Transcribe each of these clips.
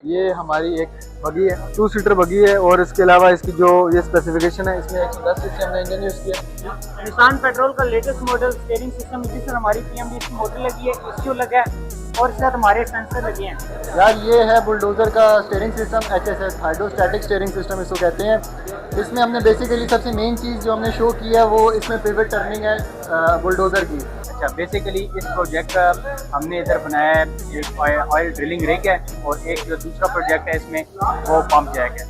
ये हमारी एक बगी है, 2 सीटर बगी है और इसके अलावा इसकी जो ये स्पेसिफिकेशन है, इसमें 110 सीसी हमने इंजन यूज़ किया। निसान पेट्रोल का लेटेस्ट मॉडल स्टीयरिंग सिस्टम जिसमें हमारी पीएमडीसी मोटर लगी है, ईसीयू लगा है और साथ हमारे सेंसर लगे हैं। यार ये है बुलडोज़र का steering system, HSS hydrostatic steering system इसको कहते हैं। इसमें हमने बेसिकली सबसे मेन चीज़ जो हमने शो की है वो इसमें पिवट टर्निंग है बुलडोज़र की। अच्छा, बेसिकली इस प्रोजेक्ट का हमने इधर बनाया है, एक ऑयल ड्रिलिंग रिग है और एक जो दूसरा प्रोजेक्ट है इसमें वो पंप जैक है।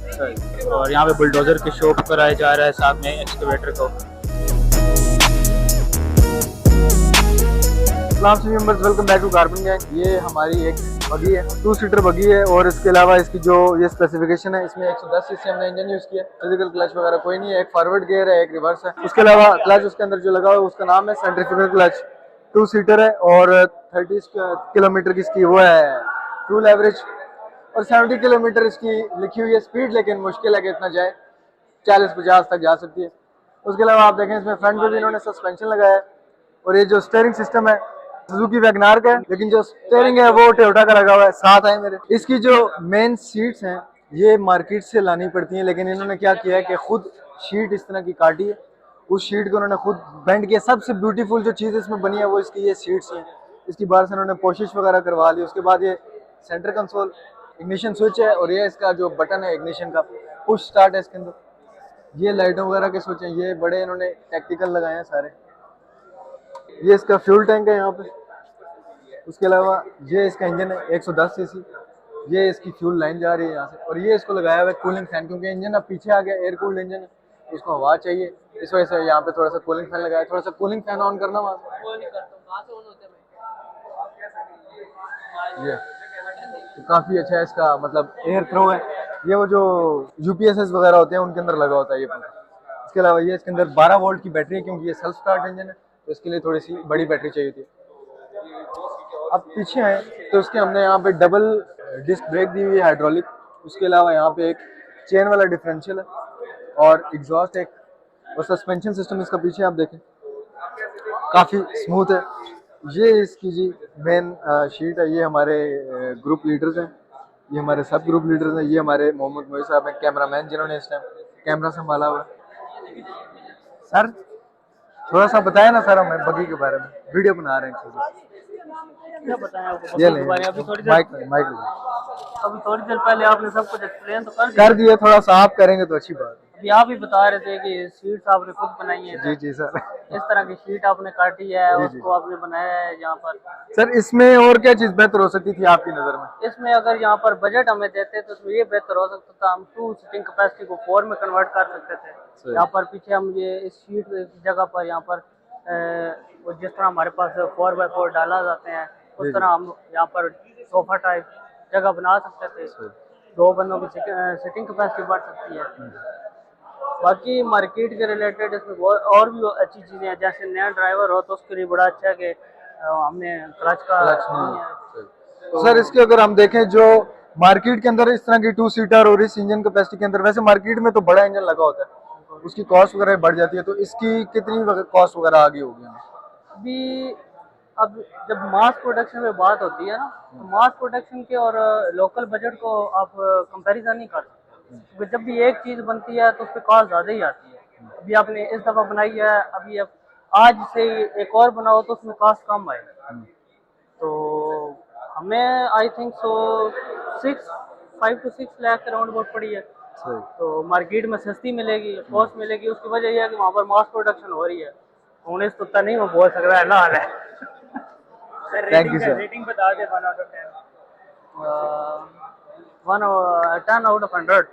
और यहाँ पे बुलडोज़र के शो कराया जा रहा है साथ में एक्सकवेटर को। Members welcome back to carbon gang. ये हमारी एक बगी है, 2 सीटर बगी है और इसके अलावा इसकी जो ये स्पेसिफिकेशन है, इसमें 110 सीसी हमने इंजन यूज़ किया। फिजिकल क्लच वगैरह कोई नहीं है, एक फॉरवर्ड गियर है, एक रिवर्स है। उसके अलावा क्लच उसके अंदर जो लगा हुआ है उसका नाम है सेंट्रीफ्यूगल क्लच। 2 सीटर है और 30 किलोमीटर की इसकी वो है फ्यूल एवरेज और 70 किलोमीटर इसकी लिखी हुई है स्पीड, लेकिन मुश्किल है कि इतना जाए, 40-50 तक जा सकती है। उसके अलावा आप देखें इसमें फ्रंट पे भी इन्होंने सस्पेंशन लगाया है और ये जो स्टीयरिंग सिस्टम है सुजुकी वैगनार का है, लेकिन जो स्टीयरिंग है वो टोयोटा का लगा हुआ है। साथ है मेरे इसकी जो मेन सीट्स हैं ये मार्केट से लानी पड़ती हैं, लेकिन इन्होंने क्या किया है कि खुद शीट इस तरह की काटी है, उस शीट को उन्होंने खुद बेंड किया। सबसे ब्यूटीफुल जो चीज़ इसमें बनी है वो इसकी ये सीट्स हैं। इसकी बाहर से उन्होंने पोशिश वगैरह करवा ली। उसके बाद ये सेंटर कंसोल, इग्निशन स्विच है और ये इसका जो बटन है इग्निशन का, पुश स्टार्ट है इसके अंदर। ये लाइटों वगैरह के स्विच हैं, ये बड़े इन्होंने टेक्निकल लगाए हैं सारे। ये इसका फ्यूल टैंक है यहाँ पे। उसके अलावा ये इसका इंजन है 110 सीसी, ये इसकी फ्यूल लाइन जा रही है यहाँ से और ये इसको लगाया हुआ है कूलिंग फैन, क्योंकि इंजन अब पीछे आ गया, एयर कूल्ड इंजन है, इसको हवा चाहिए, इस वजह से यहाँ पे थोड़ा सा कूलिंग फैन लगाया है। थोड़ा सा कूलिंग फैन ऑन करना वहाँ से। ये तो काफ़ी अच्छा है, इसका मतलब एयर थ्रो है। ये वो जो UPSs वगैरह होते हैं उनके अंदर लगा होता है ये पंखा। इसके अलावा ये इसके अंदर 12 वोल्ट की बैटरी है, क्योंकि ये सेल्फ स्टार्ट इंजन है तो इसके लिए थोड़ी सी बड़ी बैटरी चाहिए थी। अब पीछे आए तो उसके हमने यहाँ पे डबल डिस्क ब्रेक दी हुई है हाइड्रोलिक। उसके अलावा यहाँ पे एक चेन वाला डिफरेंशियल है और एग्जॉस्ट एक, और सस्पेंशन सिस्टम इसका पीछे आप देखें काफ़ी स्मूथ है। ये इसकी जी मेन शीट है। ये हमारे ग्रुप लीडर्स हैं, ये हमारे सब ग्रुप लीडर्स हैं। ये हमारे मोहम्मद मोई साहब हैं, कैमरामैन जिन्होंने इस टाइम कैमरा संभाला हुआ है। सर थोड़ा सा बताया ना सर हमें बगी के बारे में, वीडियो बना रहे हैं। क्या बताएं आपको ये बगी के बारे में? माइक अभी थोड़ी देर पहले आपने सब कुछ एक्सप्लेन तो कर दिया, थोड़ा सा आप करेंगे तो अच्छी बात है। अभी आप ही बता रहे थे कि सीट्स आपने खुद बनाई है। जी जी सर, इस तरह की शीट आपने काटी है, उसको आपने बनाया है यहाँ पर। सर इसमें और क्या चीज़ बेहतर हो सकती थी आपकी नज़र में? इसमें अगर यहाँ पर बजट हमें देते तो इसमें ये बेहतर हो सकता था, हम 2 सीटिंग कैपेसिटी को 4 में कन्वर्ट कर सकते थे। यहाँ पर पीछे हम ये इस शीट की जगह पर यहाँ पर वो जिस तरह हमारे पास 4x4 डाला जाते हैं उस तरह हम यहाँ पर सोफा टाइप जगह बना सकते थे। 2 बंदों की सीटिंग कैपेसिटी बढ़ सकती है। बाकी मार्केट के रिलेटेड इसमें और भी अच्छी चीज़ें हैं, जैसे नया ड्राइवर हो तो उसके लिए बड़ा अच्छा है कि हमने क्लच का नहीं है। तो सर इसके अगर हम देखें जो मार्केट के अंदर इस तरह की 2 सीटर और इस इंजन कैपेसिटी के अंदर, वैसे मार्केट में तो बड़ा इंजन लगा होता है, उसकी कॉस्ट वगैरह बढ़ जाती है, तो इसकी कितनी कॉस्ट वगैरह आगे होगी? अभी अब जब मास प्रोडक्शन में बात होती है ना, तो मास प्रोडक्शन के और लोकल बजट को आप कंपैरिजन नहीं कर सकते, क्योंकि जब भी एक चीज़ बनती है तो उस पर कॉस्ट ज़्यादा ही आती है। अभी आपने इस दफ़ा बनाई है, अभी अब आज से एक और बनाओ तो उसमें कॉस्ट कम आएगी। तो हमें I think so 5 to 6 lakh के राउंड अबाउट पड़ी है। तो मार्केट में सस्ती मिलेगी, कॉस्ट मिलेगी। उसकी वजह यह है कि वहाँ पर मास प्रोडक्शन हो रही है। उन्हें तो नहीं मैं बोल सक रहा है ना है। Thank you sir. रेटिंग बता दे 1 out of 10। 10 out of 100।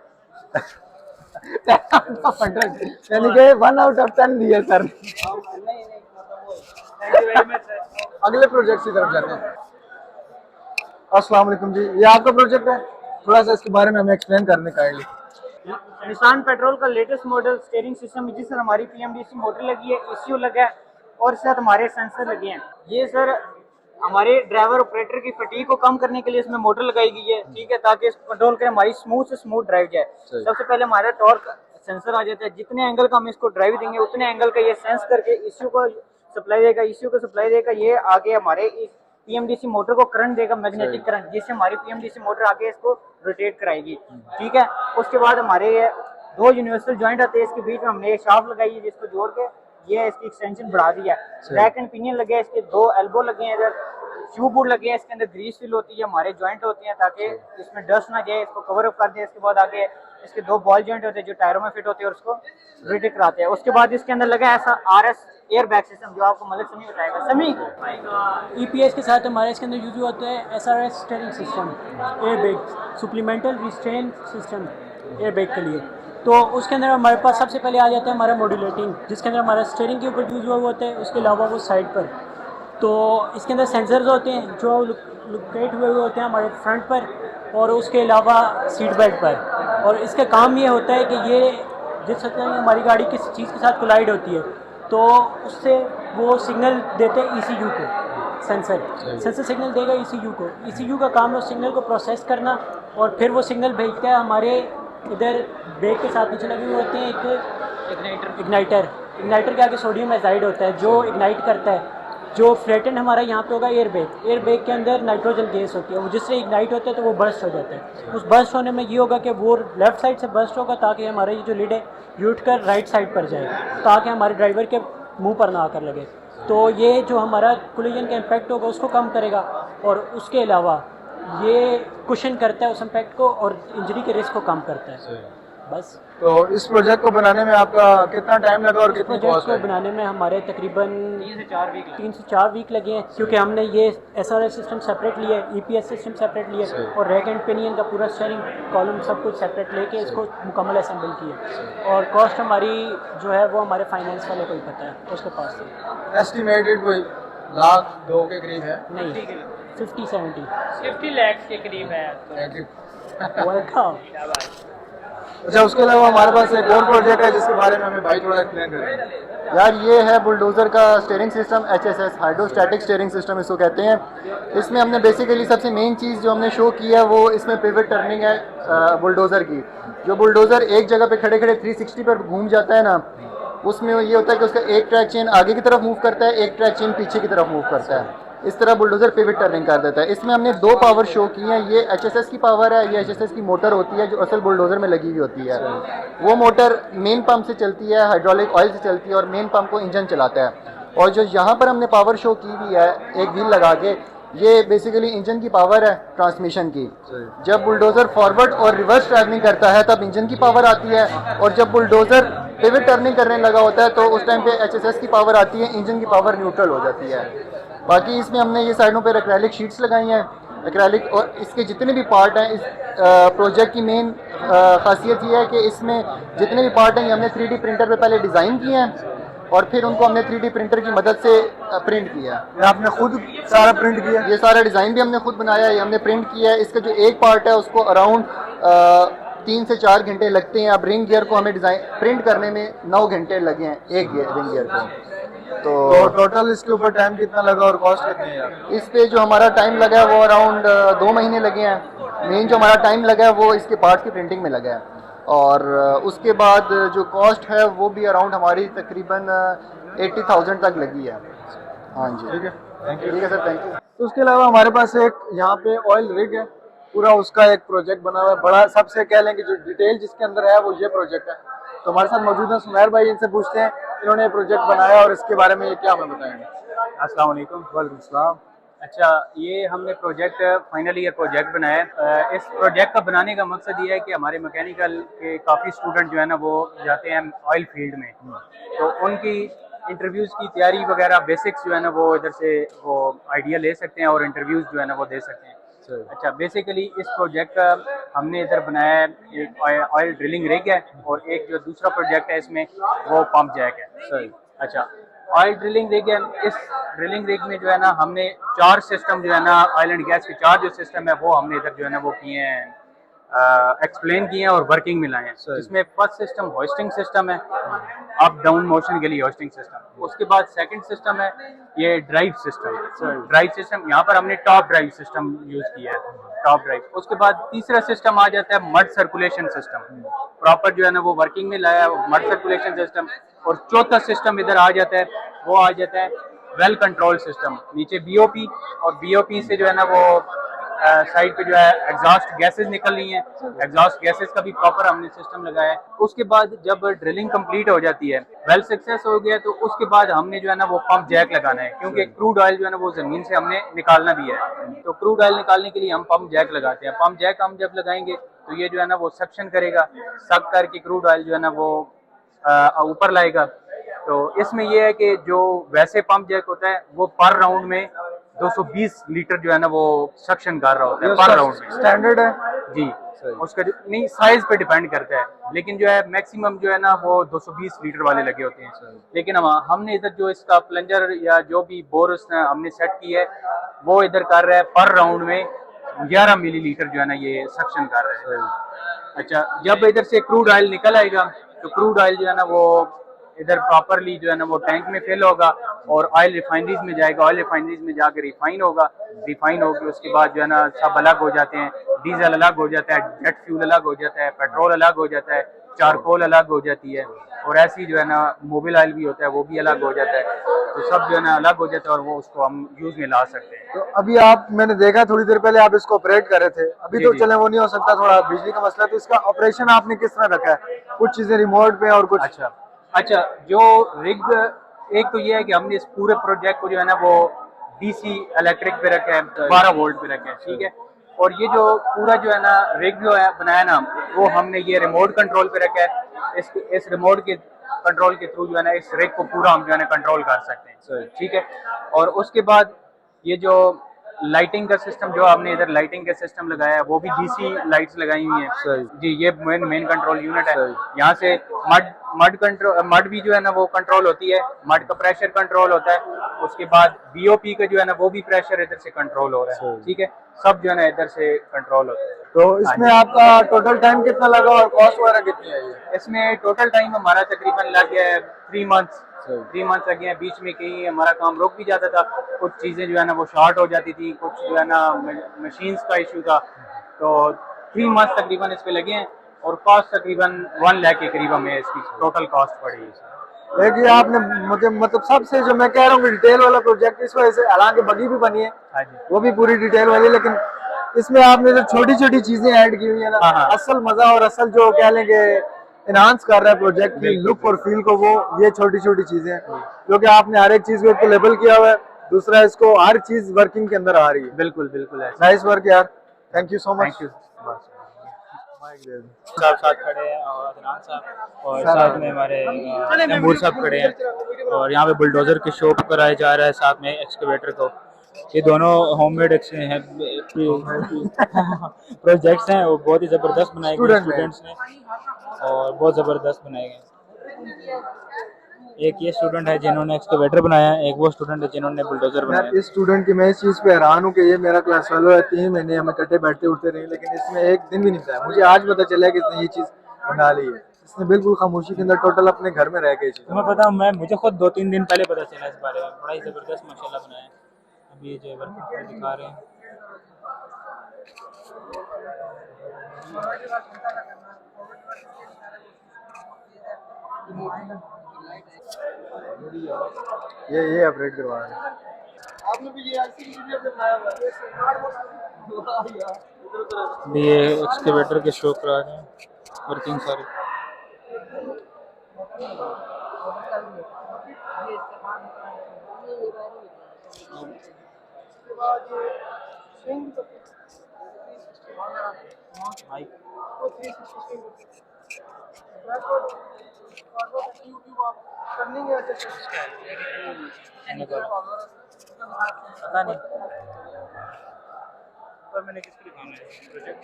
यानी कि 1 out of 10 दिया सर। नहीं thank you very much sir. अगले प्रोजेक्ट की तरफ जाते हैं। अस्सलाम वालेकुम जी, ये आपका प्रोजेक्ट है, थोड़ा सा इसके बारे में हमें एक्सप्लेन करने काइंडली। निसान पेट्रोल का लेटेस्ट मॉडल स्टीयरिंग सिस्टम जिसमें हमारी पीएमडीसी मोटर लगी है, ईसीयू लगा है और साथ हमारे सेंसर लगे हैं। ये सर हमारे ड्राइवर ऑपरेटर की फटीग को कम करने के लिए इसमें मोटर लगाई गई है, ठीक है, ताकि इसको कंट्रोल करें, हमारी स्मूथ से स्मूथ ड्राइव जाए। सबसे पहले हमारा टॉर्क सेंसर आ जाता है, जितने एंगल का हम इसको ड्राइव देंगे उतने एंगल का ये सेंस करके ईसीयू को सप्लाई देगा, ईसीयू को सप्लाई देगा, ये आगे हमारे पीएमडीसी मोटर को करंट देगा, मैग्नेटिक करंट, जिससे हमारी पीएमडीसी मोटर आगे इसको रोटेट कराएगी। ठीक है, उसके बाद हमारे ये 2 यूनिवर्सल जॉइंट आते हैं, इसके बीच में हमने एक शाफ्ट लगाई है जिसको जोड़ के ये इसकी एक्सटेंशन बढ़ा दिया है। रैक एंड पिनियन लगे हैं, इसके 2 एल्बो लगे हैं, इधर शू बोर्ड लगे हैं, इसके अंदर ग्रीस फिल होती है, हमारे जॉइंट होते हैं ताकि इसमें डस्ट ना जाए, इसको कवर अप कर दिया। इसके बाद आगे इसके 2 बॉल जॉइंट होते हैं जो टायरों में फिट होते हैं और उसको रोटेट कराते हैं। उसके बाद इसके अंदर लगा है ऐसा आरएस एयर बैग सिस्टम जो आपको मलिक समी बताएगा। समी ईपीएस के साथ हमारे इसके अंदर यूज होता है SRS steering system, air bag supplemental restraint system air bag के लिए। तो उसके अंदर हमारे पास सबसे पहले आ जाता है हमारा मॉड्यूलेटिंग, जिसके अंदर हमारा स्टीयरिंग के ऊपर यूज हुआ होता है, उसके अलावा वो साइड पर। तो इसके अंदर सेंसर्स होते हैं जो लोकेट हुए होते हैं हमारे फ्रंट पर और उसके अलावा सीट बेल्ट पर। और इसका काम ये होता है कि ये जिस तरह हमारी गाड़ी किस चीज़ के साथ कोलाइड होती है तो उससे वो सिग्नल देते हैं ईसीयू को, सेंसर सिग्नल देगा ईसीयू को। ईसीयू का काम है उस सिग्नल को प्रोसेस करना और फिर वो सिग्नल भेजता है हमारे इधर ब्रेक के साथ नीचे लगे हुए होते हैं एक इग्नाइटर के आगे सोडियम एजाइड होता है जो इग्नाइट करता है। जो फ्लैटेंड हमारा यहाँ पे होगा एयर बैग के अंदर नाइट्रोजन गैस होती है, वो जिससे इग्नाइट होता है तो वो बर्स्ट हो जाता है। उस बर्स्ट होने में ये होगा कि वो लेफ्ट साइड से बर्स्ट होगा ताकि हमारा ये जो लिड है ये उठ कर राइट साइड पर जाए ताकि हमारे ड्राइवर के मुंह पर ना आकर लगे। तो ये जो हमारा कोलिजन का इम्पैक्ट होगा उसको कम करेगा और उसके अलावा ये कुशन करता है उस इम्पैक्ट को और इंजरी के रिस्क को कम करता है। बस। तो इस प्रोजेक्ट को बनाने में आपका कितना टाइम लगा और कितनी कॉस्ट को बनाने में हमारे तकरीबन 3 से 4 वीक लगे हैं, क्योंकि हमने ये एसआरएस सिस्टम सेपरेट लिया है, ईपीएस सिस्टम सेपरेट लिया है और रैक एंड पिनियन का पूरा स्टीयरिंग कॉलम सब कुछ सेपरेट लेके इसको मुकम्मल असेंबल किया। और कॉस्ट हमारी जो है वो हमारे फाइनेंस वाले को ही पता है, उसके पास से एस्टिमेटेड कोई लाख 2 के करीब है? नहीं, 50 लाख के करीब है। वेलकम। अच्छा, उसके अलावा हमारे पास एक और प्रोजेक्ट है जिसके बारे में हमें भाई थोड़ा एक्सप्लेन करें। यार ये है बुलडोज़र का steering system, HSS hydrostatic steering system इसको कहते हैं। इसमें हमने बेसिकली सबसे मेन चीज़ जो हमने शो की है वो इसमें पिवट टर्निंग है बुलडोज़र की। जो बुलडोज़र एक जगह पे खड़े खड़े 360 पर घूम जाता है ना, उसमें ये होता है कि उसका एक ट्रैक चेन आगे की तरफ मूव करता है, एक ट्रैक चेन पीछे की तरफ मूव करता है। इस तरह बुलडोज़र पिवट टर्निंग कर देता है। इसमें हमने 2 पावर शो की हैं। ये HSS की पावर है, ये HSS की मोटर होती है जो असल बुलडोज़र में लगी हुई होती है। वो मोटर मेन पंप से चलती है, हाइड्रोलिक ऑयल से चलती है और मेन पंप को इंजन चलाता है। और जो यहाँ पर हमने पावर शो की हुई है एक व्हील लगा के, ये बेसिकली इंजन की पावर है ट्रांसमिशन की। जब बुलडोज़र फॉरवर्ड और रिवर्स ट्रैवलिंग करता है तब इंजन की पावर आती है, और जब बुलडोज़र पिवट टर्निंग करने लगा होता है तो उस टाइम पे HSS की पावर आती है, इंजन की पावर न्यूट्रल हो जाती है। बाकी इसमें हमने ये साइडों पर एक्रेलिक शीट्स लगाई हैं, एक्रेलिक, और इसके जितने भी पार्ट हैं इस प्रोजेक्ट की मेन खासियत ये है कि इसमें जितने भी पार्ट हैं ये हमने 3D प्रिंटर पे पहले डिज़ाइन किए हैं और फिर उनको हमने 3D प्रिंटर की मदद से प्रिंट किया है। आपने खुद सारा प्रिंट किया? ये सारा डिज़ाइन भी हमने खुद बनाया है, ये हमने प्रिंट किया है। इसका जो एक पार्ट है उसको अराउंड 3 से 4 घंटे लगते हैं। अब रिंग गियर को हमें डिज़ाइन प्रिंट करने में 9 घंटे लगे हैं एक रिंग गियर को। तो टोटल इसके ऊपर टाइम कितना लगा और कॉस्ट कितनी है? इस पे जो हमारा टाइम लगा है वो अराउंड 2 महीने लगे हैं। मेन जो हमारा टाइम लगा है वो इसके पार्ट्स की प्रिंटिंग में लगा है, और उसके बाद जो कॉस्ट है वो भी अराउंड हमारी तकरीबन 80,000 तक लगी है। हाँ जी, ठीक है, थैंक यू। ठीक है सर, थैंक यू। तो उसके अलावा हमारे पास एक यहाँ पे ऑयल रिग है, पूरा उसका एक प्रोजेक्ट बना हुआ है बड़ा। सबसे कह लें कि जो डिटेल जिसके अंदर है वो ये प्रोजेक्ट है। तो हमारे साथ मौजूद है सुमेर भाई, इनसे पूछते हैं इन्होंने ये प्रोजेक्ट बनाया और इसके बारे में ये क्या हमें बताएंगे। अस्सलाम वालेकुम। वालेकुम सलाम। अच्छा, ये हमने प्रोजेक्ट फाइनल ईयर प्रोजेक्ट बनाया है। इस प्रोजेक्ट का बनाने का मकसद ये है कि हमारे मैकेनिकल के काफ़ी स्टूडेंट जो है ना वो जाते हैं ऑयल फील्ड में, तो उनकी इंटरव्यूज़ की तैयारी वगैरह बेसिक्स जो है ना वो इधर से वो आइडिया ले सकते हैं और इंटरव्यूज़ जो है ना वो दे सकते हैं। अच्छा, बेसिकली इस प्रोजेक्ट का हमने इधर बनाया है, एक ऑयल ड्रिलिंग रिग है और एक जो दूसरा प्रोजेक्ट है इसमें वो पंप जैक है। सही। अच्छा, ऑयल ड्रिलिंग रिग है। इस ड्रिलिंग रिग में जो है ना हमने 4 सिस्टम जो है ना ऑयल एंड गैस के 4 जो सिस्टम है वो हमने इधर जो है ना वो किए हैं, एक्सप्लेन किए हैं और वर्किंग में लाए हैं। जिसमें फर्स्ट सिस्टम होस्टिंग सिस्टम है, अप डाउन मोशन के लिए होस्टिंग सिस्टम। उसके बाद सेकंड सिस्टम है ये ड्राइव सिस्टम। ड्राइव सिस्टम यहाँ पर हमने टॉप ड्राइव सिस्टम यूज किया है, टॉप ड्राइव। उसके बाद तीसरा सिस्टम आ जाता है मड सर्कुलेशन सिस्टम, प्रॉपर जो है ना वो वर्किंग में लाया है मड सर्कुलेशन सिस्टम। और चौथा सिस्टम इधर आ जाता है, वो आ जाता है वेल कंट्रोल सिस्टम, नीचे बीओपी, और बीओपी से जो है ना वो साइड पे जो है एग्जॉस्ट गैसेस निकल रही हैं, एग्जॉस्ट गैसेस का भी प्रॉपर हमने सिस्टम लगाया है। उसके बाद जब ड्रिलिंग कंप्लीट हो जाती है, वेल सक्सेस हो गया, तो उसके बाद हमने जो है ना वो पंप जैक लगाना है, क्योंकि क्रूड ऑयल जो है ना वो जमीन से हमने निकालना भी है। तो क्रूड ऑयल निकालने के लिए हम पंप जैक लगाते हैं। पंप जैक हम जब लगाएंगे तो ये जो है ना वो सक्शन करेगा, सक करके क्रूड ऑयल जो है ना वो ऊपर लाएगा। तो इसमें ये है कि जो वैसे पंप जैक होता है वो पर राउंड में 220 लीटर जो है ना वो सक्शन कर रहा होता है पर राउंड में। स्टैंडर्ड है जी, उसका नहीं साइज पे डिपेंड करता है, लेकिन जो है मैक्सिमम जो है ना वो 220 लीटर वाले लगे होते हैं। लेकिन हमने इधर जो इसका प्लंजर या जो भी बोर हमने सेट की है वो इधर कर रहा है पर राउंड में 11 मिलीलीटर जो है ना ये सक्शन कर रहा है। अच्छा, जब इधर से क्रूड ऑयल निकल आएगा तो क्रूड ऑयल जो है ना वो इधर प्रॉपरली जो है ना वो टैंक में फिल होगा और ऑयल रिफाइनरीज में जाएगा। ऑयल रिफाइनरीज में जाकर रिफाइन होगा, रिफाइन होकर उसके बाद जो है ना सब अलग हो जाते हैं, डीजल अलग हो जाता है, जेट फ्यूल अलग हो जाता है, पेट्रोल अलग हो जाता है, चारकोल अलग हो जाती है, और ऐसी जो है ना मोबिल ऑयल भी होता है वो भी अलग हो जाता है। तो सब जो है ना अलग हो जाता है और वो उसको हम यूज में ला सकते हैं। तो अभी आप, मैंने देखा थोड़ी देर पहले आप इसको ऑपरेट कर रहे थे, अभी जी, तो जी। चले वो नहीं हो सकता, थोड़ा बिजली का मसला है, तो इसका ऑपरेशन आपने किस तरह रखा है? कुछ चीजें रिमोट पे और कुछ अच्छा, जो रिग, एक तो ये है कि हमने इस पूरे प्रोजेक्ट को जो है ना वो डीसी इलेक्ट्रिक पे रखा है, 12 वोल्ट पे रखा है, ठीक है। और ये जो पूरा जो है ना रिग जो है बनाया ना, वो हमने ये रिमोट कंट्रोल पे रखा है। इस रिमोट के कंट्रोल के थ्रू जो है ना इस रिग को पूरा हम जो है ना कंट्रोल कर सकते हैं, ठीक है। और उसके बाद ये जो लाइटिंग का सिस्टम जो हमने इधर लाइटिंग का सिस्टम लगाया है वो भी डीसी लाइट्स लगाई हुई हैं जी। ये मेन कंट्रोल यूनिट है। यहाँ से मड भी जो है ना वो कंट्रोल होती है, मड का प्रेशर कंट्रोल होता है। उसके बाद बीओपी का जो है ना वो भी प्रेशर इधर से कंट्रोल हो रहा है, ठीक है। सब जो है ना इधर से कंट्रोल होता है। तो इसमें आपका टोटल टाइम कितना लगा और कॉस्ट वगैरह कितनी है? इसमें टोटल टाइम हमारा तकरीबन लग गया है 3 मंथ्स लग गए हैं। बीच में कहीं हमारा काम रुक भी जाता था, कुछ चीज़ें जो है ना वो शॉर्ट हो जाती थी, कुछ जो है ना मशीन्स का इशू था, तो 3 मंथ्स तकरीबन इस पे लगे हैं। और कॉस्ट तकरीबन 1 लाख के करीब हमें इसकी टोटल कॉस्ट पड़ी है। एक ये आपने मुझे मतलब सबसे जो मैं कह रहा हूँ डिटेल वाला प्रोजेक्ट इस वजह से, हालांकि बगी भी बनी है हाँ जी, वो भी पूरी डिटेल वाली, लेकिन इसमें आपने जो छोटी छोटी चीजें ऐड की हुई है ना, हाँ। असल मजा और असल जो कह लेंगे इनहांस कर रहा है प्रोजेक्ट की लुक और फील को, वो ये छोटी छोटी चीजें हैं जो कि आपने हर एक चीज को एक तो लेबल किया हुआ है, दूसरा इसको हर चीज वर्किंग के अंदर आ रही है। बिल्कुल बिल्कुल है। नाइस वर्क यार, thank you so much. Thank you. साहब साथ खड़े हैं और अदनान साहब, और साथ में हमारे तैमूर साहब खड़े हैं, और यहाँ पे बुलडोज़र के शो कराया जा रहा है, साथ में एक्सकेवेटर को। ये दोनों होममेड हैं प्रोजेक्ट्स हैं, वो बहुत ही ज़बरदस्त बनाए गए स्टूडेंट्स ने, और बहुत ज़बरदस्त बनाए गए। एक ये स्टूडेंट है जिन्होंने एक्सकेवेटर बनाया है, एक वो स्टूडेंट है जिन्होंने बुलडोज़र बनाया यार इस स्टूडेंट की मैं इस चीज़ पे हैरान हूँ कि ये मेरा क्लास फेलो है, 3 महीने हमें कटे बैठते उठते रहे, लेकिन इसमें एक दिन भी नहीं था। मुझे आज पता चला कि इसने ये चीज़ बना ली है। इसने बिल्कुल खामोशी के अंदर टोटल अपने घर में रह के चीज़। तुम्हें पता, मुझे खुद 2-3 दिन पहले पता चला इस बारे में। बड़ा ही ज़बरदस्त माशाल्लाह बनाया है। अभी ये जो वर्क दिखा रहे हैं, ये अपडेट करवा रहे हैं। आपने भी ये बनाया हुआ है। अभी ये एक्सकेवेटर के शो करा रहे हैं, वर्किंग सारी। पता नहीं पर मैंने किसके लिए खाना है प्रोजेक्ट।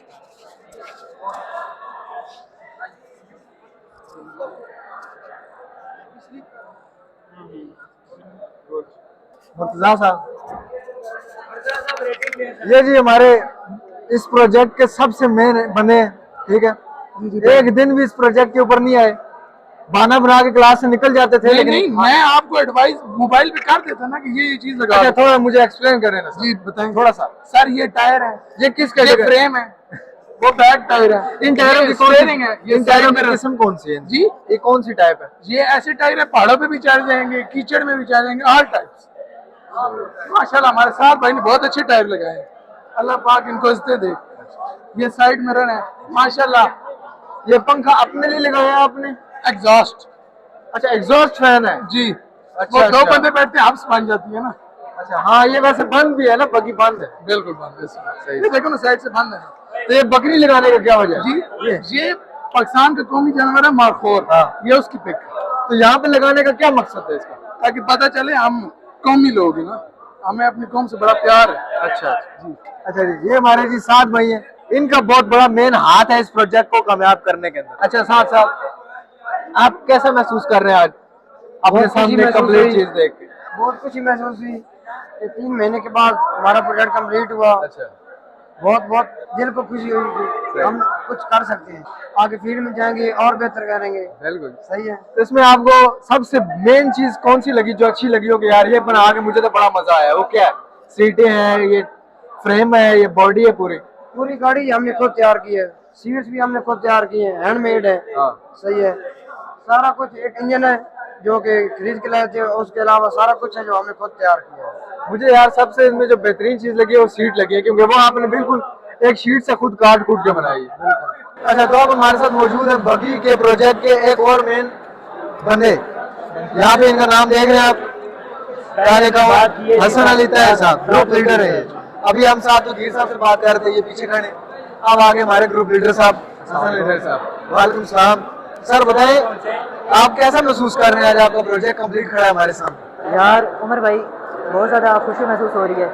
मुर्तजा साहब, ये जी हमारे इस प्रोजेक्ट के सबसे मेन बने, ठीक है। एक दिन भी इस प्रोजेक्ट के ऊपर नहीं आए, बहाना बना के क्लास से निकल जाते थे। लेकिन नहीं, मैं आपको एडवाइस मोबाइल पे कर देता ना कि ये चीज लगा। अच्छा, थोड़ा मुझे एक्सप्लेन करें ना जी बताएं थोड़ा सा। सर, ये टायर है, ये किस ये कैटेगरी? फ्रेम है, वो बैक टायर है, इन टायरों की कौन स्टीयरिंग है, इन टायरों की किस्म कौन सी है जी? ये कौन सी टाइप है? ये ऐसे टायर है पहाड़ों पे भी चढ़ जाएंगे, कीचड़ में भी चढ़ जाएंगे, ऑल टाइप्स। माशाल्लाह हमारे साथ भाई ने बहुत अच्छे टायर लगाए हैं, अल्लाह पाक इनको इज्जत दे। ये साइड मिरर है माशाल्लाह। ये पंखा अपने लिए लगाया है आपने? एग्जॉस्ट, अच्छा, एग्जॉस्ट फैन है। जी। अच्छा, वो दो अच्छा। बंदे बैठते हैं, हब्स बन जाती है ना। अच्छा, हाँ, ये वैसे बंद भी है ना, बग्गी बंद है। बिल्कुल बंद है इसमें। ये देखो ना साइड से बंद है। तो ये बकरी लगाने का क्या वजह है? जी, ये पाकिस्तान का कौमी जानवर है माखोर। हाँ। ये उसकी पिक है। तो यहाँ पे लगाने का क्या मकसद है इसका? ताकि पता चले हम कौमी लोग हैं ना, हमें अपनी कौम से बड़ा प्यार है। अच्छा जी। अच्छा जी, ये हमारे जी साथ भाई हैं, इनका बहुत बड़ा मेन हाथ है इस प्रोजेक्ट को कामयाब करने के अंदर। अच्छा साथ साथ आप कैसा महसूस कर रहे हैं आज अपने सामने कंप्लीट चीज देख के? बहुत खुशी महसूस हुई। ये 3 महीने के बाद हमारा प्रोजेक्ट कंप्लीट हुआ। अच्छा, बहुत बहुत दिल को खुशी हुई कि हम कुछ कर सकते हैं, आगे फील्ड में जाएंगे और बेहतर करेंगे। बिल्कुल सही है। तो इसमें आपको सबसे मेन चीज कौन सी लगी जो अच्छी लगी हो कि यार ये बना के मुझे तो बड़ा मजा आया? वो क्या है? सीटें हैं, ये फ्रेम है, ये बॉडी है पूरी? पूरी गाड़ी हमने खुद तैयार की है, सीट्स भी हमने खुद तैयार की है, हैंडमेड है। हाँ। सही है। सारा कुछ, एक इंजन है जो कि खरीद के लाए थे, उसके अलावा सारा कुछ है जो हमने खुद तैयार किया है। मुझे यार सबसे इसमें जो बेहतरीन चीज लगी है वो सीट लगी है, क्योंकि वो आपने बिल्कुल एक शीट से खुद काट कूट के बनाई है। अच्छा, तो आप हमारे साथ मौजूद है बगी के प्रोजेक्ट के एक और मेन बंदे, यहाँ पे इनका नाम देख रहे हैं आप, क्या लिखा हुआ? हसन अली तैयब साहब, ग्रुप लीडर है। अभी हम साथ तो गिर साहब से बात कर रहे थे, ये पीछे खड़े। अब आगे हमारे ग्रुप लीडर साहब हसन अली तैयब साहब। वालेकुम सलाम। सर बताएं, आप कैसा महसूस कर रहे हैं आज आपका प्रोजेक्ट कंप्लीट खड़ा है हमारे सामने? यार उमर भाई, बहुत ज़्यादा खुशी महसूस हो रही है।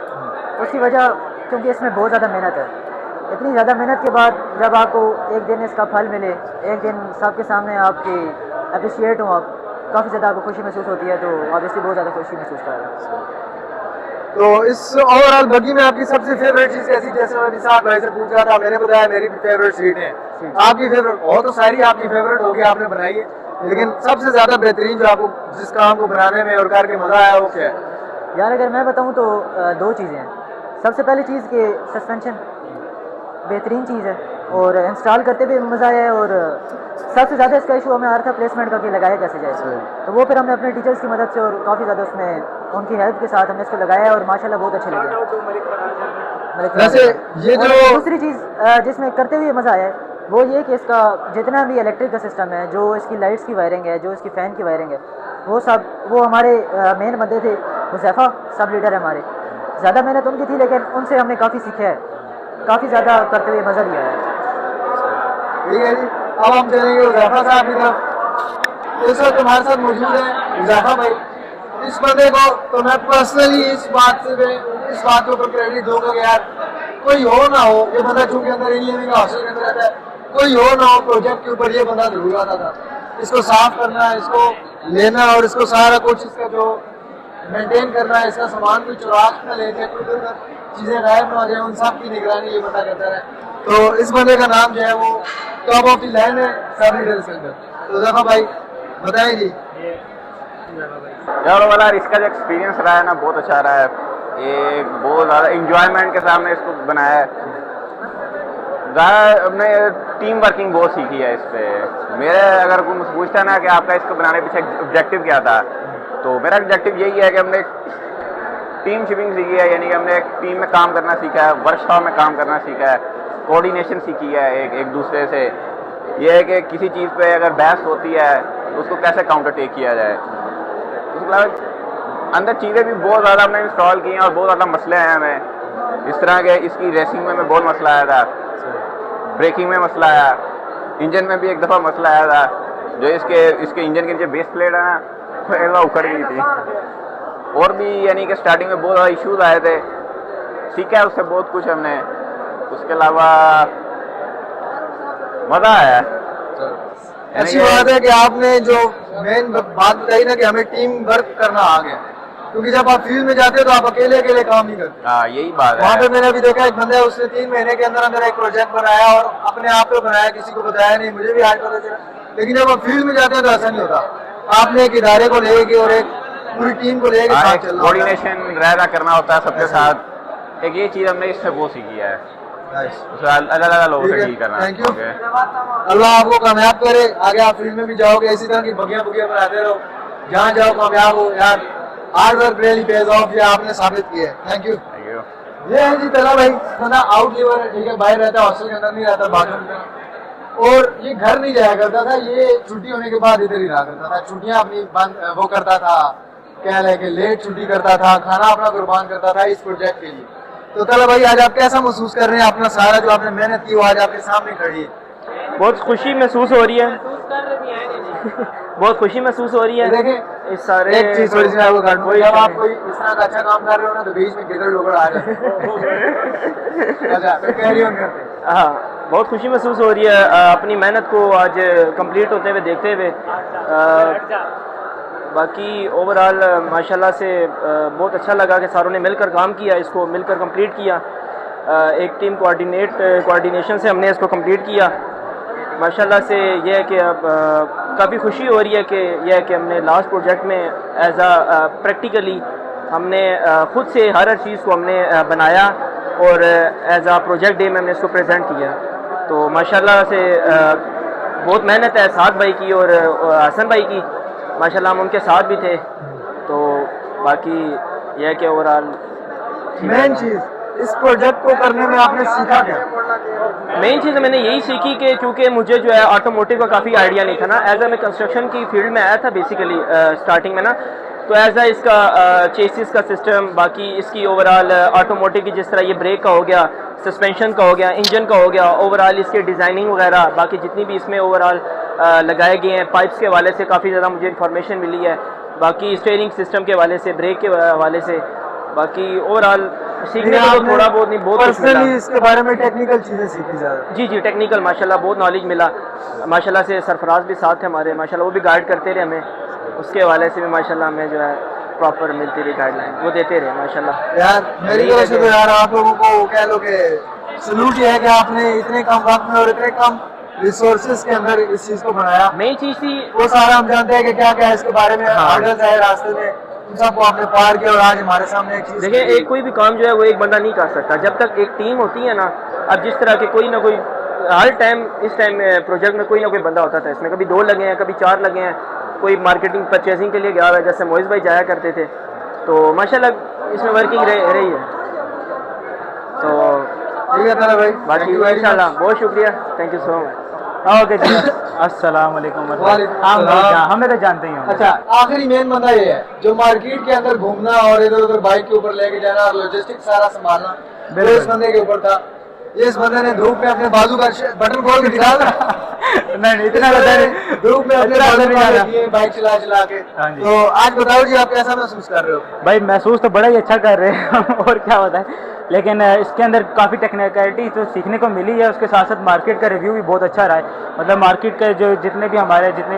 उसकी वजह क्योंकि इसमें बहुत ज़्यादा मेहनत है। इतनी ज़्यादा मेहनत के बाद जब आपको एक दिन इसका फल मिले, एक दिन सबके सामने आपकी अप्रिशिएट हो, आप काफ़ी ज़्यादा आपको खुशी महसूस होती है। तो ऑब्वियसली बहुत ज़्यादा खुशी महसूस कर रहा है। तो इस ओवरऑल बगी में आपकी सबसे फेवरेट चीज कैसी? जैसे मैं निसार भाई से पूछ रहा था, मैंने बताया मेरी भी फेवरेट सीट है। आपकी फेवरेट हो तो सारी आपकी फेवरेट होगी, आपने बनाई है, लेकिन सबसे ज्यादा बेहतरीन जो आपको जिस काम को बनाने में और करके मजा आया वो क्या है? यार अगर मैं बताऊं तो 2 चीज़ें हैं। सबसे पहली चीज़ कि सस्पेंशन बेहतरीन चीज़ है और इंस्टॉल करते भी मज़ा आया है। और सबसे ज़्यादा इसका इशू हमें आ रहा था प्लेसमेंट का कि लगाया कैसे जाए। तो वो फिर हमने अपने टीचर्स की मदद से और काफ़ी ज़्यादा उसमें उनकी हेल्प के साथ हमने इसको लगाया है और माशाल्लाह बहुत अच्छे लगे। वैसे ये और जो दूसरी चीज़ जिसमें करते हुए मज़ा आया है वो ये कि इसका जितना भी इलेक्ट्रिक का सिस्टम है, जो इसकी लाइट्स की वायरिंग है, जो इसकी फ़ैन की वायरिंग है, वो हमारे मेन बंदे थे, हुज़ैफ़ा सब लीडर है हमारे। ज़्यादा मेहनत उनकी थी लेकिन उनसे हमने काफ़ी सीखा है, काफ़ी ज़्यादा करते हुए मज़ा लिया है। ठीक है जी, अब हम चलेंगे हुज़ैफ़ा साहब की तरफ। इस वक्त हमारे साथ मौजूद है हुज़ैफ़ा भाई। इस बंदे को तो मैं पर्सनली इस बात के ऊपर क्रेडिट दूंगा कि यार कोई हो ना हो, ये बंदा चूंकि अंदर इंजीनियरिंग हॉस्टल के अंदर रहता है, कोई हो ना हो प्रोजेक्ट के ऊपर ये बंदा जरूर आता था। इसको साफ करना, इसको लेना और इसको सारा कुछ इसका जो मेंटेन करना है, इसका सामान कोई चुरा ना ले जाए, कोई इधर चीजें गायब ना हो जाए, उन सब की निगरानी ये बंदा करता है। तो इस बंदे का नाम जो है वो टॉप ऑफ द लाइन है सब लीडर के अंदर। तो हुज़ैफ़ा भाई बताएं जी। यार वाला इसका जो एक्सपीरियंस रहा है ना, बहुत अच्छा रहा है। ये बहुत ज़्यादा इंजॉयमेंट के साथ में इसको बनाया है। ज़्यादा हमने टीम वर्किंग बहुत सीखी है इस पर। मेरे अगर कोई मुझसे पूछता है ना कि आपका इसको बनाने के पीछे ऑब्जेक्टिव क्या था, तो मेरा ऑब्जेक्टिव यही है कि हमने टीम शिपिंग सीखी है, यानी कि हमने एक टीम में काम करना सीखा है, वर्कशॉप में काम करना सीखा है, कोऑर्डिनेशन सीखी है एक दूसरे से। यह है कि किसी चीज़ पे अगर बहस होती है तो उसको कैसे काउंटर टेक किया जाए। उसके अलावा अंदर चीज़ें भी बहुत ज़्यादा हमने इंस्टॉल की हैं और बहुत ज़्यादा मसले हैं हमें। इस तरह के इसकी रेसिंग में हमें बहुत मसला आया था, ब्रेकिंग में मसला आया, इंजन में भी एक दफ़ा मसला आया था, जो इसके इंजन की जो बेस प्लेट है ना वो एक बार उखड़ गई थी। और भी यानी कि स्टार्टिंग में बहुत ज़्यादा इश्यूज आए थे, सीखा है उससे बहुत कुछ हमने। उसके अलावा मज़ा आया। अच्छी बात है कि आपने जो मेन बात बताई ना कि हमें टीम वर्क करना आ गया, क्योंकि जब आप फील्ड में जाते हो तो आप अकेले काम नहीं करते। हाँ, यही बात है। वहाँ पे मैंने अभी देखा एक बंदा है, उसने 3 महीने के अंदर एक प्रोजेक्ट बनाया और अपने आप पे बनाया, किसी को बताया नहीं, मुझे भी आज पता चला। लेकिन जब आप फील्ड में जाते हैं तो ऐसा नहीं होता, आपने एक इदारे को लेके और एक पूरी टीम को लेके साथ चलना, कोऑर्डिनेशन रहना करना होता है सबके साथ। एक ये चीज़ हमने इससे वो सीखी है, अलग-अलग लोगों से डील करना। थैंक यू, अल्लाह आपको कामयाब करे, आगे आप फील्ड में भी जाओगे, इसी तरह की बगिया बनाते रहो, जहाँ जाओ कामयाब हो। यार hard work really page of, ये आपने साबित किया है। Thank you. ये है जी तला भाई, बंदा आउट लीवर है, ठीक है, बाहर रहता है, हॉस्टल के अंदर नहीं रहता, बाथरूम में, और ये घर नहीं जाया करता था, ये छुट्टी होने के बाद इधर ही रहा करता था, छुट्टियां अपनी बंद वो करता था, क्या है कि लेट छुट्टी करता था, खाना अपना कुर्बान करता था इस प्रोजेक्ट के लिए। तो तला भाई आज आप कैसा महसूस कर रहे हैं, अपना सारा जो आपने मेहनत की वो आज आपके सामने खड़ी है? बहुत खुशी महसूस हो रही है बहुत खुशी महसूस हो रही है। देखें इस सारे एक चीज थोड़ी सी मैं आपको काट दूं, जब आप कोई इस तरह का अच्छा काम कर रहे हो ना तो बीच में गिदड़ लोगड़ आ जाते हैं। अच्छा तो कैरी ऑन करते हैं। हाँ, बहुत खुशी महसूस हो रही है अपनी मेहनत को आज कंप्लीट होते हुए देखते हुए। बाकी ओवरऑल माशाल्लाह से बहुत अच्छा लगा कि सारों ने मिलकर काम किया, इसको मिलकर कंप्लीट किया। एक टीम कोऑर्डिनेशन से हमने इसको कंप्लीट किया। माशाल्लाह से ये है कि अब काफ़ी खुशी हो रही है कि यह है कि हमने लास्ट प्रोजेक्ट में एज आ प्रैक्टिकली हमने ख़ुद से हर चीज़ को हमने बनाया और एज आ प्रोजेक्ट डे में हमने इसको प्रेजेंट किया। तो माशाल्लाह से बहुत मेहनत है साद भाई की और हसन भाई की, माशाल्लाह हम उनके साथ भी थे। तो बाकी यह है कि ओवरऑल मेन चीज इस प्रोजेक्ट को करने में आपने सीखा क्या? मेन चीज़ मैंने यही सीखी कि क्योंकि मुझे जो है ऑटोमोटिव का काफ़ी आइडिया नहीं था ना, एज ए मैं कंस्ट्रक्शन की फील्ड में आया था बेसिकली स्टार्टिंग में ना, तो एज ए इसका चेसिस का सिस्टम, बाकी इसकी ओवरऑल ऑटोमोटिव की जिस तरह ये ब्रेक का हो गया, सस्पेंशन का हो गया, इंजन का हो गया, ओवरऑल इसके डिज़ाइनिंग वगैरह, बाकी जितनी भी इसमें ओवरऑल लगाए गए हैं पाइप्स के हवाले से काफ़ी ज़्यादा मुझे इन्फॉर्मेशन मिली है, बाकी स्टीयरिंग सिस्टम के हवाले से, ब्रेक के हवाले से, बाकी ओवरऑल सीखने को तो थोड़ा बहुत नहीं बहुत कुछ मिला। इसके बारे में टेक्निकल चीजें सीखी जा रही। जी टेक्निकल माशाल्लाह बहुत नॉलेज मिला। माशाल्लाह से सरफराज भी साथ थे हमारे, माशाल्लाह वो भी गाइड करते रहे हमें, उसके हवाले से भी माशाल्लाह हमें जो है प्रॉपर मिलती रही गाइडलाइन, वो देते रहे माशाल्लाह। यार मेरी तरफ से तो यार आप लोगों को कह लो कि सलूट ये है कि आपने इतने कम वक्त में और इतने कम रिसोर्सेज के अंदर इस चीज को बनाया। मेन चीज थी वो सारा हम जानते हैं कि क्या क्या है इसके बारे में, हर्डल्स है रास्ते में, उन सबको आपने पार किया और आज हमारे सामने एक चीज। देखिए एक कोई भी काम जो है वो एक बंदा नहीं कर सकता, जब तक एक टीम होती है ना। अब जिस तरह के कोई ना कोई हर टाइम इस टाइम प्रोजेक्ट में कोई ना कोई बंदा होता था, इसमें कभी 2 लगे हैं, कभी 4 लगे हैं, कोई मार्केटिंग परचेजिंग के लिए गया हुआ है, जैसे मोइज भाई जाया करते थे। तो माशाल्लाह इसमें वर्किंग रही है। तो ठीक है तारा भाई, बाकी इंशाल्लाह बहुत शुक्रिया, thank you so much. Okay जी, अस्सलाम वालेकुम। हमें तो जानते ही हो। अच्छा आखिरी मेन बंदा ये है जो मार्केट के अंदर घूमना और इधर उधर बाइक के ऊपर लेके जाना और लॉजिस्टिक सारा संभालना, वो इस बंदे के ऊपर था। इस बंदे ने धूप में अपने बाजू का बटन खोल के दिखा नहीं इतना धूप में अपने बाजू बाइक चला चला के। तो आज बताओ जी आप कैसा महसूस कर रहे हो? भाई महसूस तो बड़ा ही अच्छा कर रहे हैं और क्या बताएं, लेकिन इसके अंदर काफ़ी टेक्निकलिटी तो सीखने को मिली है। उसके साथ साथ मार्केट का रिव्यू भी बहुत अच्छा रहा है। मतलब मार्केट के जो जितने भी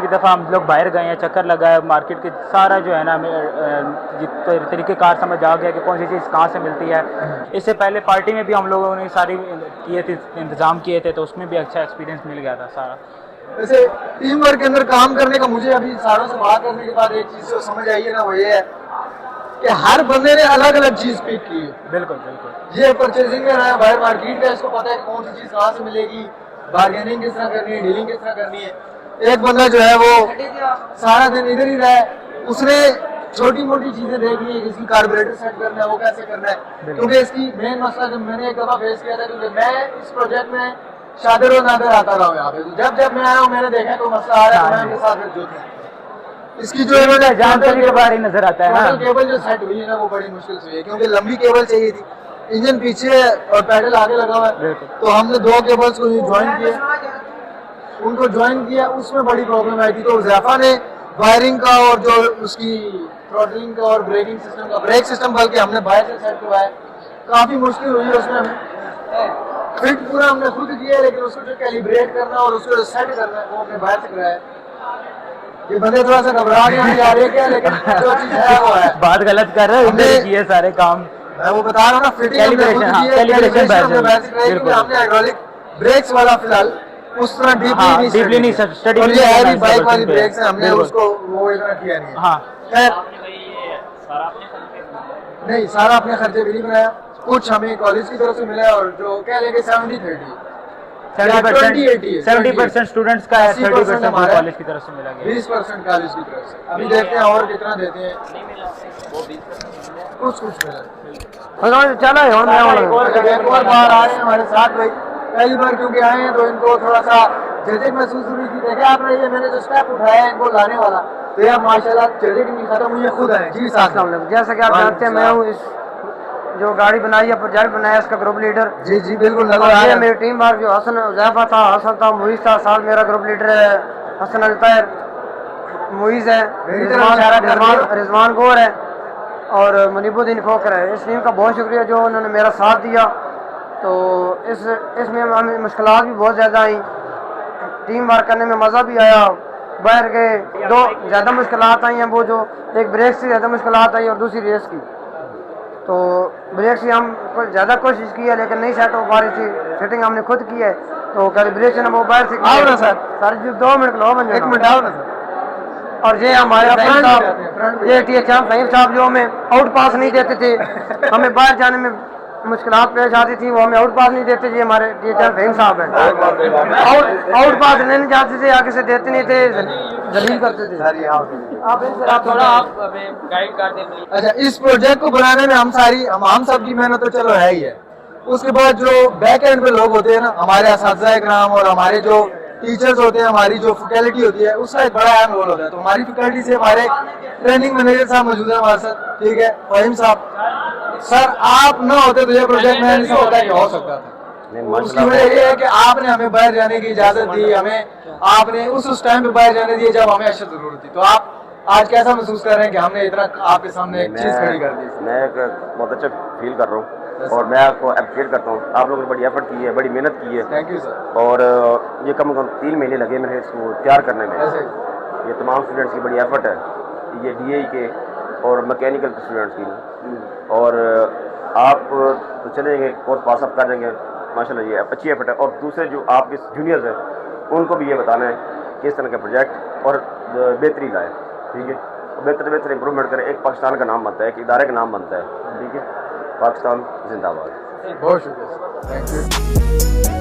दफ़ा हम लोग बाहर गए हैं, चक्कर लगाए, मार्केट के सारा जो है ना हमें तरीक़ेकार समझ आ गया कि कौन सी चीज़ कहाँ से मिलती है। इससे पहले पार्टी में भी हम लोगों ने सारी किए थे, इंतज़ाम किए थे, तो उसमें भी अच्छा एक्सपीरियंस मिल गया था सारा। वैसे टीम वर्क के अंदर काम करने का मुझे अभी सारों से बात करने के बाद एक चीज़ जो समझ आई है ना, वो ये है कि हर बंदे ने अलग अलग चीज पिक की है। बिल्कुल बिल्कुल। ये परचेजिंग में रहा है, बाहर मार्केट का, इसको पता है कौन सी चीज कहाँ से मिलेगी, बार्गेनिंग किस तरह करनी है, डीलिंग किस तरह करनी है। एक बंदा जो है वो सारा दिन इधर ही रहा है, उसने छोटी मोटी चीजें देख ली, किसी कार्बोरेटर सेट करना है वो कैसे करना है, क्योंकि इसकी मेन मसला जब मैंने एक दफा फेस किया था, क्योंकि मैं इस प्रोजेक्ट में शादर और नादर आता रहा हूँ यहाँ पे, जब मैं आया हूँ मैंने देखा तो मसला आ रहा है, मैं उनके साथ जो थे इसकी जो इन्होंने जानकारी के बारे नजर आता है ना, केबल जो सेट हुई है ना वो बड़ी मुश्किल से हुई है, क्योंकि लंबी केबल चाहिए थी, इंजन पीछे और पैडल आगे लगा हुआ है। तो हमने 2 केबल्स को ज्वाइन किया, उनको ज्वाइन किया, उसमें बड़ी प्रॉब्लम आई थी। तो ज़ैफा ने वायरिंग का और जो उसकी थ्रॉटलिंग का और ब्रेकिंग सिस्टम का, ब्रेक सिस्टम बल्कि हमने बाहर से सेट करवाया, काफ़ी मुश्किल हुई है उसमें हमें। फिट पूरा हमने खुद किया, लेकिन उसको जो कैलिब्रेट करना और उसको जो सेट करना है वो हमने बाहर से कराया। ये बंदे थोड़ा सा घबरा गए यार, ये क्या, लेकिन जो चीज है वो है। बात गलत कर रहे हो, किए सारे काम, मैं वो बता रहा हूँ ना, फिटिंग हमने हाइड्रोलिक ब्रेक्स वाला फिलहाल उस तरह डीपली नहीं स्टडी, और ये हैवी बाइक वाली ब्रेक्स है, हमने उसको वो इतना किया नहीं। हाँ खैर नहीं, सारा अपने खर्चे भी नहीं बनाया, कुछ हमें कॉलेज की तरफ से मिला और जो कह लेंगे 70-30 70% स्टूडेंट्स का है, 30% हमारा कॉलेज की तरफ से मिला गया। 20% कॉलेज की तरफ से। अभी देखते हैं और कितना देते हैं। कुछ मिला चलो एक और बार आए हैं हमारे साथ भाई, पहली बार क्योंकि आए हैं तो इनको थोड़ा सा झिझक महसूस हुई थी। देखे आपने ये मैंने जो स्टेप उठाया है इनको लाने वाला, तो यार माशाल्लाह झिझक नहीं खत्म हुई है, खुद आए। जी साथ जैसा कि आप जानते हैं, मैं हूँ इस जो गाड़ी बनाई है, प्रोजेक्ट बनाया, इसका ग्रुप लीडर। जी जी बिल्कुल नजर और आ रहा ये है। मेरी टीम वर्क जो हुज़ैफा था, हसन था, मुईज़ था, साथ मेरा ग्रुप लीडर है हसन अलतायर, मुईज़ है, रिजवान गौर है और मुनीबुद्दीन खोकर है। इस टीम का बहुत शुक्रिया जो उन्होंने मेरा साथ दिया। तो इसमें हमें मुश्किलात भी बहुत ज़्यादा आई, टीम वर्क करने में मज़ा भी आया। बाहर गए दो ज़्यादा मुश्किलात आई हैं, वो जो एक ब्रेक से ज़्यादा मुश्किलात आई और दूसरी रेस की। तो ब्रेक से हम कुछ ज़्यादा कोशिश की है लेकिन नहीं सेट हो पा रही थी, सेटिंग हमने खुद की है। तो कैलिब्रेशन हम मोबाइल से आओ ना सर, सर जी 2 मिनट लो, एक मिनट आओ ना सर। और ये हमारे फहीम साहब, ये THM फहीम साहब जो हमें आउट पास नहीं देते थे, हमें बाहर जाने में मुश्किलात पेश आती थी, वो हमें आउट पास नहीं देते थे। हमारे THM फहीम साहब हैं, आउट पास लेने जाते थे, आगे से देते नहीं थे, जलील करते थे। आप थोड़ा आप हमें गाइड कर दें प्लीज। अच्छा, इस प्रोजेक्ट को बनाने में हम सब की मेहनत तो चलो है ही है, उसके बाद जो बैक एंड पे लोग होते हैं ना, हमारे असातिज़ा इकराम और हमारे जो टीचर्स होते हैं, हमारी जो फैकल्टी होती है, उसका एक बड़ा अहम रोल होता है। तो हमारी फैकल्टी से हमारे ट्रेनिंग मैनेजर साहब मौजूद है हमारे साथ, ठीक है, फहीम साहब। सर आप ना होते तो ये प्रोजेक्ट में नहीं होता कि हो सकता था। उसकी वजह ये है कि आपने हमें बाहर जाने की इजाजत दी, हमें आपने उस टाइम पे बाहर जाने दिए जब हमें अशद जरूरत थी। तो आप आज कैसा महसूस कर रहे हैं कि हमने इतना आपके सामने एक चीज खड़ी कर दी? मैं बहुत अच्छा फील कर रहा हूँ और मैं आपको अप्रिशिएट करता हूँ। आप लोगों ने बड़ी एफर्ट की है, बड़ी मेहनत की है। Thank you sir. और ये कम से कम 3 महीने लगे मेरे इसको तैयार करने में। ये तमाम स्टूडेंट्स की बड़ी एफर्ट है, ये DAE के और मैकेनिकल के स्टूडेंट्स की। और आप तो चले जाएंगे, कोर्स पास अप कर देंगे माशाल्लाह, ये अच्छी एफर्ट है। और दूसरे जो आपके जूनियर्स हैं उनको भी ये बताना है कि इस तरह का प्रोजेक्ट और बेहतरी लाए, ठीक है, बेहतर इंप्रूवमेंट करें। एक पाकिस्तान का नाम बनता है, एक इदारे का नाम बनता है, ठीक है। पाकिस्तान जिंदाबाद। बहुत शुक्रिया, थैंक यू।